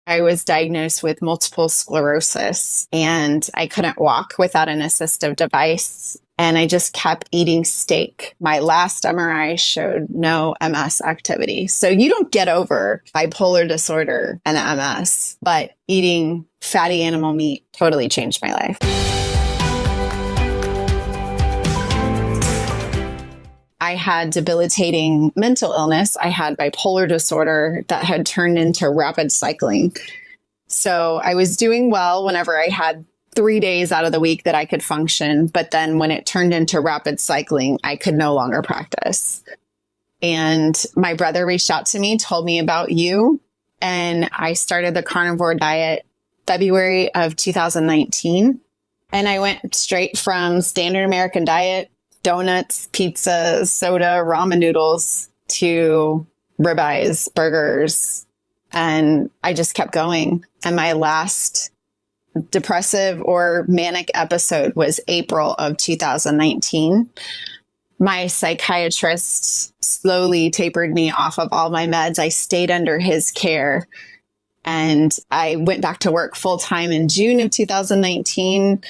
I was diagnosed with multiple sclerosis and I couldn't walk without an assistive device. And I just kept eating steak. My last MRI showed no MS activity. So you don't get over bipolar disorder and MS, but eating fatty animal meat totally changed my life. I had debilitating mental illness. I had bipolar disorder that had turned into rapid cycling. So I was doing well whenever I had 3 days out of the week that I could function. But then when it turned into rapid cycling, I could no longer practice. And my brother reached out to me, told me about you. And I started the carnivore diet February of 2019. And I went straight from standard American diet, donuts, pizzas, soda, ramen noodles, to ribeyes, burgers. And I just kept going. And my last depressive or manic episode was April of 2019. My psychiatrist slowly tapered me off of all my meds. I stayed under his care and I went back to work full time in June of 2019,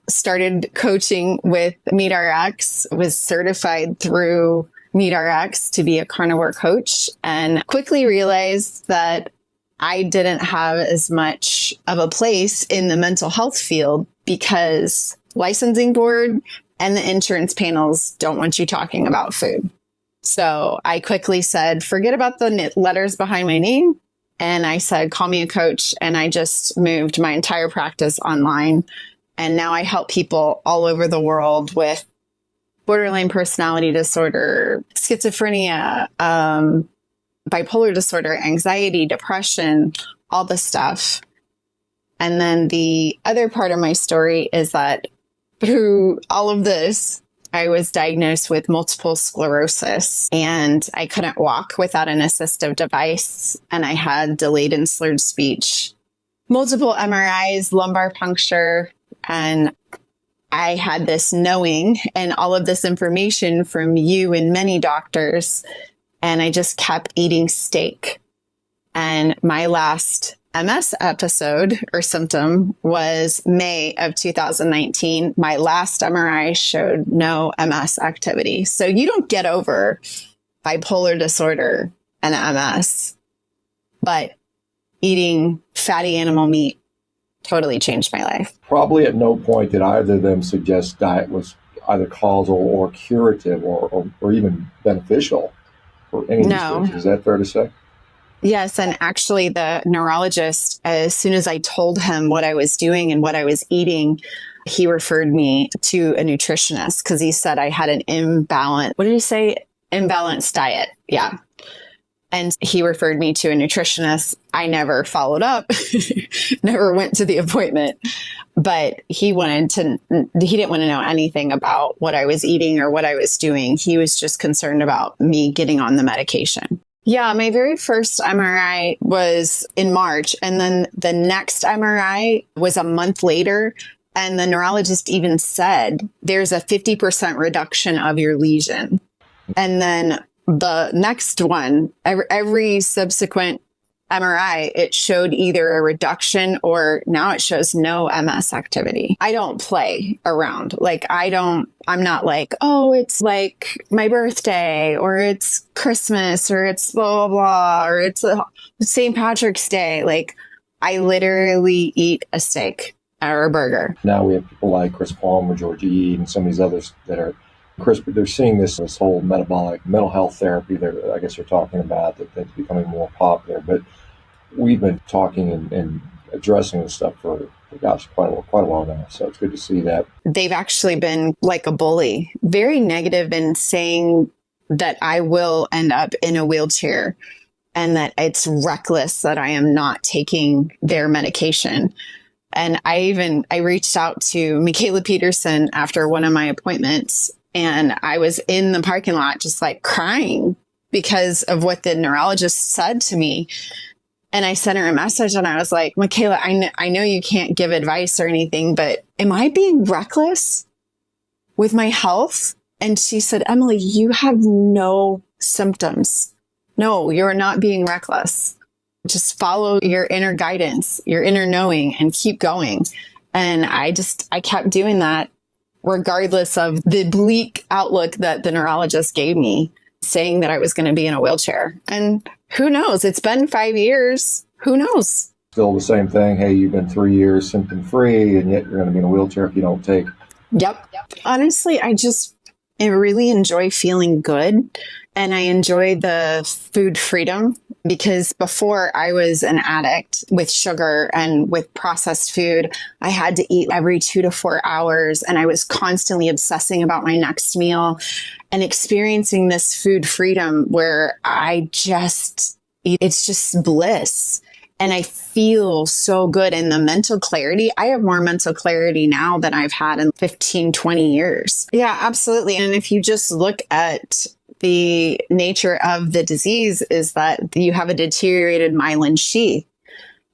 started coaching with MeatRx, was certified through MeatRx to be a carnivore coach, and quickly realized that I didn't have as much of a place in the mental health field because licensing board and the insurance panels don't want you talking about food. So I quickly said, forget about the letters behind my name. And I said, call me a coach. And I just moved my entire practice online. And now I help people all over the world with borderline personality disorder, schizophrenia, bipolar disorder, anxiety, depression, all the stuff. And then the other part of my story is that through all of this, I was diagnosed with multiple sclerosis and I couldn't walk without an assistive device. And I had delayed and slurred speech, multiple MRIs, lumbar puncture. And I had this knowing and all of this information from you and many doctors. And I just kept eating steak. And my last MS episode or symptom was May of 2019. My last MRI showed no MS activity. So you don't get over bipolar disorder and MS, but eating fatty animal meat totally changed my life. Probably at no point did either of them suggest diet was either causal or curative or even beneficial for any of these things. Is that fair to say? Yes. And actually the neurologist, as soon as I told him what I was doing and what I was eating, he referred me to a nutritionist because he said I had an imbalanced diet. Yeah. And he referred me to a nutritionist. I never followed up, never went to the appointment, but he didn't want to know anything about what I was eating or what I was doing. He was just concerned about me getting on the medication. Yeah, my very first MRI was in March. And then the next MRI was a month later. And the neurologist even said, there's a 50% reduction of your lesion. And then the next one, every subsequent MRI, it showed either a reduction or now it shows no MS activity. I don't play around. I'm not like, oh, it's like my birthday or it's Christmas or it's blah, blah, blah, or it's St. Patrick's Day. Like I literally eat a steak or a burger. Now we have people like Chris Palmer, George E. and some of these others that are they're seeing this whole metabolic mental health therapy that I guess they're talking about that's becoming more popular. But we've been talking and addressing this stuff for quite a while now. So it's good to see that. They've actually been like a bully, very negative in saying that I will end up in a wheelchair and that it's reckless that I am not taking their medication. And I reached out to Michaela Peterson after one of my appointments. And I was in the parking lot just like crying because of what the neurologist said to me. And I sent her a message and I was like, Michaela, I know you can't give advice or anything, but am I being reckless with my health? And she said, Emily, you have no symptoms. No, you're not being reckless. Just follow your inner guidance, your inner knowing, and keep going. And I kept doing that regardless of the bleak outlook that the neurologist gave me, saying that I was going to be in a wheelchair. And who knows? It's been 5 years. Who knows? Still the same thing. Hey, you've been 3 years symptom free, and yet you're going to be in a wheelchair if you don't take. Yep. Honestly, I really enjoy feeling good, and I enjoy the food freedom, because before I was an addict with sugar and with processed food. I had to eat every 2 to 4 hours, and I was constantly obsessing about my next meal, and experiencing this food freedom where it's just bliss. And I feel so good. And the mental clarity, I have more mental clarity now than I've had in 15, 20 years. Yeah, absolutely. And if you just look at the nature of the disease, is that you have a deteriorated myelin sheath,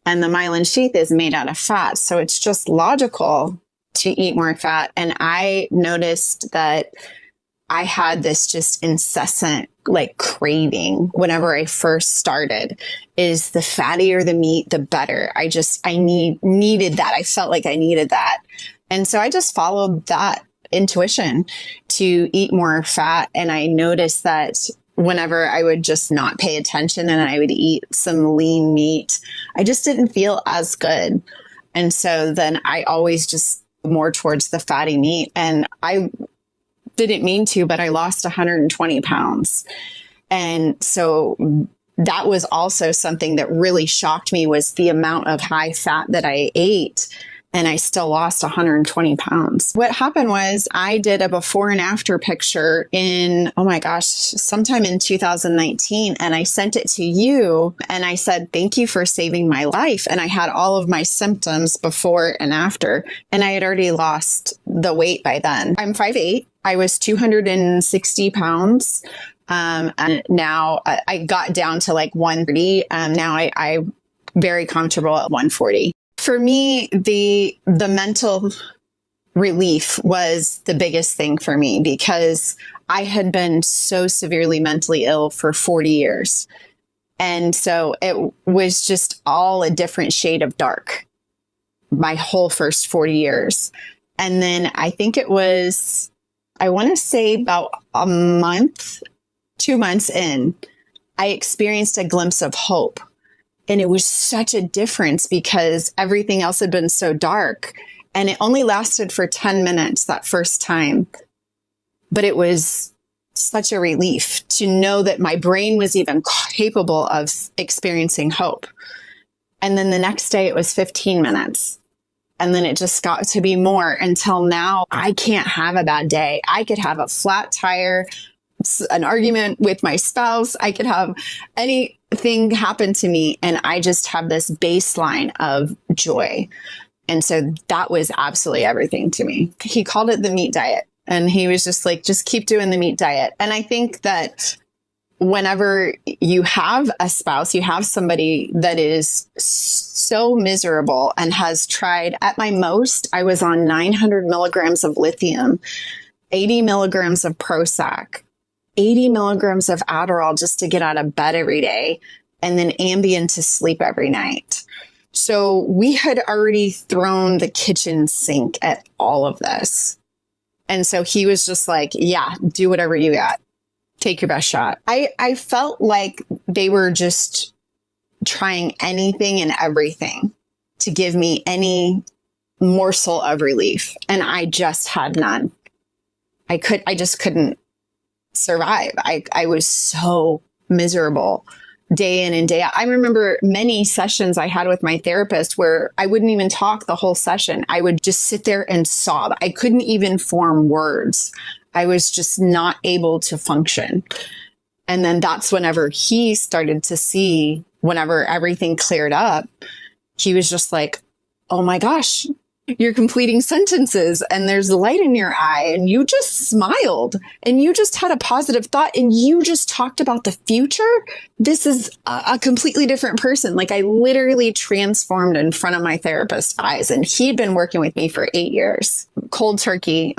and the myelin sheath is made out of fat. So it's just logical to eat more fat. And I noticed that I had this just incessant craving whenever I first started, is the fattier the meat, the better. I needed that. I felt like I needed that. And so I just followed that intuition to eat more fat. And I noticed that whenever I would just not pay attention and I would eat some lean meat, I just didn't feel as good. And so then I always just more towards the fatty meat. And I didn't mean to, but I lost 120 pounds. And so that was also something that really shocked me, was the amount of high fat that I ate. And I still lost 120 pounds. What happened was I did a before and after picture sometime in 2019. And I sent it to you and I said, thank you for saving my life. And I had all of my symptoms before and after. And I had already lost the weight by then. I'm 5'8". I was 260 pounds. And now I got down to 130. Now I'm very comfortable at 140. For me, the mental relief was the biggest thing for me, because I had been so severely mentally ill for 40 years. And so it was just all a different shade of dark my whole first 40 years. And then I think it was, I want to say about a month, 2 months in, I experienced a glimpse of hope. And it was such a difference, because everything else had been so dark, and it only lasted for 10 minutes that first time. But it was such a relief to know that my brain was even capable of experiencing hope. And then the next day it was 15 minutes. And then it just got to be more, until now I can't have a bad day. I could have a flat tire, an argument with my spouse. I could have anything happen to me, and I just have this baseline of joy. And so that was absolutely everything to me. He called it the meat diet, and he was just like, just keep doing the meat diet. And I think that whenever you have a spouse, you have somebody that is so miserable and has tried, at my most, I was on 900 milligrams of lithium, 80 milligrams of Prozac, 80 milligrams of Adderall just to get out of bed every day, and then Ambien to sleep every night. So we had already thrown the kitchen sink at all of this. And so he was just like, yeah, do whatever you got. Take your best shot. I felt like they were just trying anything and everything to give me any morsel of relief. And I just had none. I just couldn't survive. I was so miserable day in and day out. I remember many sessions I had with my therapist where I wouldn't even talk the whole session. I would just sit there and sob. I couldn't even form words. I was just not able to function. And then that's whenever he started to see, whenever everything cleared up, he was just like, oh my gosh, you're completing sentences and there's light in your eye, and you just smiled and you just had a positive thought and you just talked about the future. This is a completely different person. Like, I literally transformed in front of my therapist's eyes, and he'd been working with me for 8 years. Cold turkey.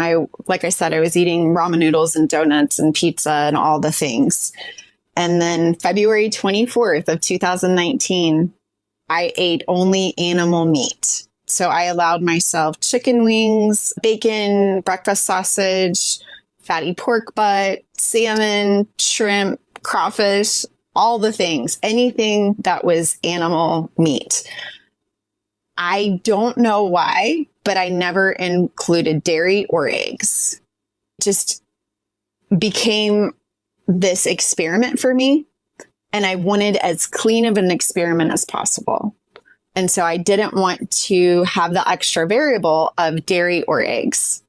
Like I said, I was eating ramen noodles and donuts and pizza and all the things. And then February 24th of 2019, I ate only animal meat. So I allowed myself chicken wings, bacon, breakfast sausage, fatty pork butt, salmon, shrimp, crawfish, all the things, anything that was animal meat. I don't know why, but I never included dairy or eggs. Just became this experiment for me. And I wanted as clean of an experiment as possible. And so I didn't want to have the extra variable of dairy or eggs.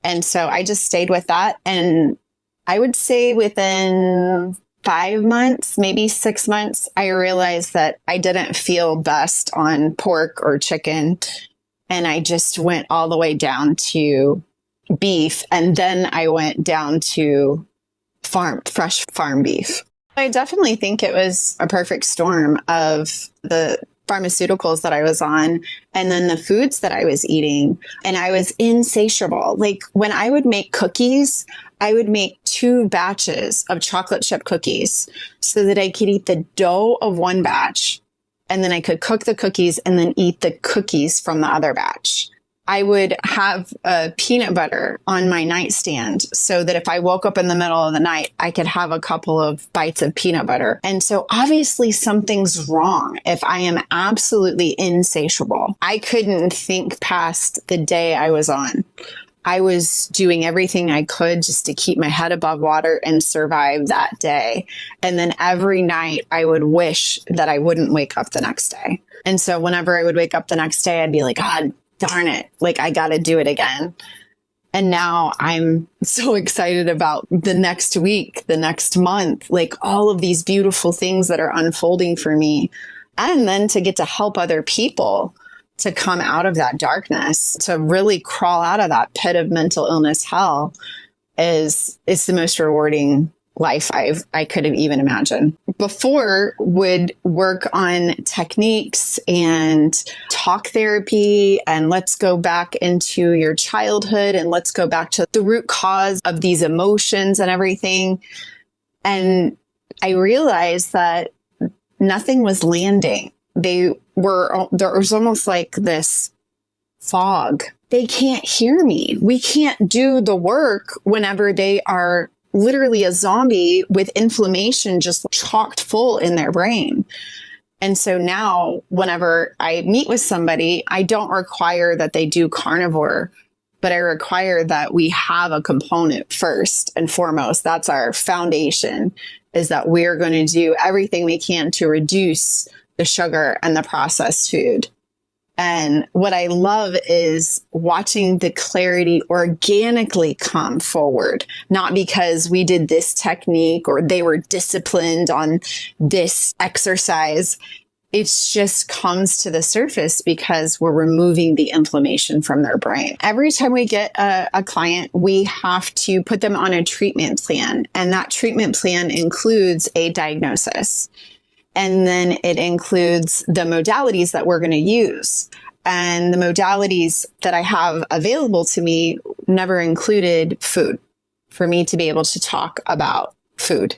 And so I just stayed with that. And I would say within 5 months, maybe 6 months, I realized that I didn't feel best on pork or chicken. And I just went all the way down to beef. And then I went down to fresh farm beef. I definitely think it was a perfect storm of the pharmaceuticals that I was on and then the foods that I was eating. And I was insatiable. Like when I would make cookies, I would make 2 batches of chocolate chip cookies so that I could eat the dough of one batch and then I could cook the cookies and then eat the cookies from the other batch. I would have peanut butter on my nightstand so that if I woke up in the middle of the night, I could have a couple of bites of peanut butter. And so obviously something's wrong if I am absolutely insatiable. I couldn't think past the day I was on. I was doing everything I could just to keep my head above water and survive that day. And then every night I would wish that I wouldn't wake up the next day. And so whenever I would wake up the next day, I'd be like, God, darn it, like I got to do it again. And now I'm so excited about the next week, the next month, like all of these beautiful things that are unfolding for me. And then to get to help other people to come out of that darkness, to really crawl out of that pit of mental illness hell is the most rewarding life I could have even imagined. Before would work on techniques and talk therapy and let's go back into your childhood and let's go back to the root cause of these emotions and everything. And I realized that nothing was landing. There was almost like this fog. They can't hear me. We can't do the work whenever they are literally a zombie with inflammation just chocked full in their brain. And so now whenever I meet with somebody, I don't require that they do carnivore, but I require that we have a component first and foremost. That's our foundation, is that we're going to do everything we can to reduce the sugar and the processed food. And what I love is watching the clarity organically come forward, not because we did this technique or they were disciplined on this exercise. It just comes to the surface because we're removing the inflammation from their brain. Every time we get a client, we have to put them on a treatment plan. And that treatment plan includes a diagnosis. And then it includes the modalities that we're going to use. And the modalities that I have available to me never included food for me to be able to talk about food.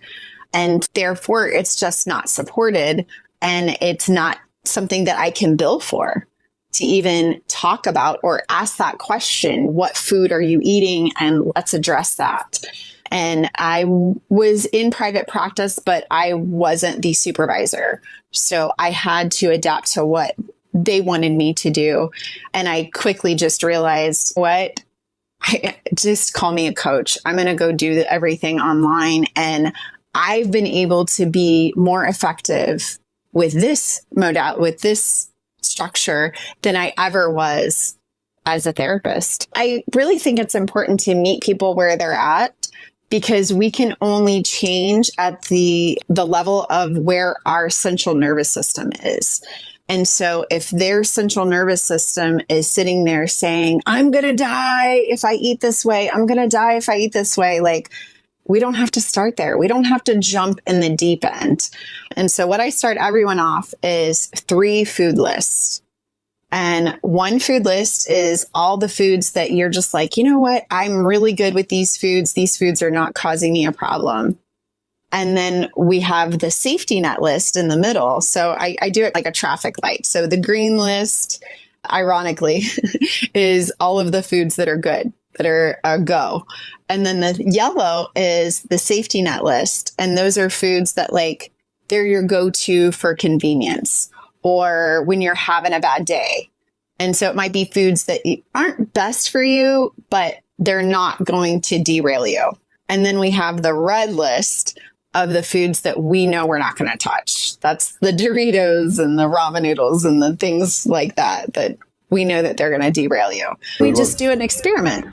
And therefore, it's just not supported. And it's not something that I can bill for to even talk about or ask that question. What food are you eating? And let's address that. And I was in private practice, but I wasn't the supervisor. So I had to adapt to what they wanted me to do. And I quickly just realized, just call me a coach. I'm going to go do everything online. And I've been able to be more effective with this structure than I ever was as a therapist. I really think it's important to meet people where they're at, because we can only change at the level of where our central nervous system is. And so if their central nervous system is sitting there saying, I'm going to die if I eat this way, I'm going to die if I eat this way, like, we don't have to start there. We don't have to jump in the deep end. And so what I start everyone off is 3 food lists. And 1 food list is all the foods that you're just like, you know what? I'm really good with these foods. These foods are not causing me a problem. And then we have the safety net list in the middle. So I do it like a traffic light. So the green list, ironically, is all of the foods that are good, that are a go. And then the yellow is the safety net list. And those are foods that like, they're your go-to for convenience or when you're having a bad day. And so it might be foods that aren't best for you, but they're not going to derail you. And then we have the red list of the foods that we know we're not going to touch. That's the Doritos and the ramen noodles and the things like that, that we know that they're going to derail you. We just do an experiment.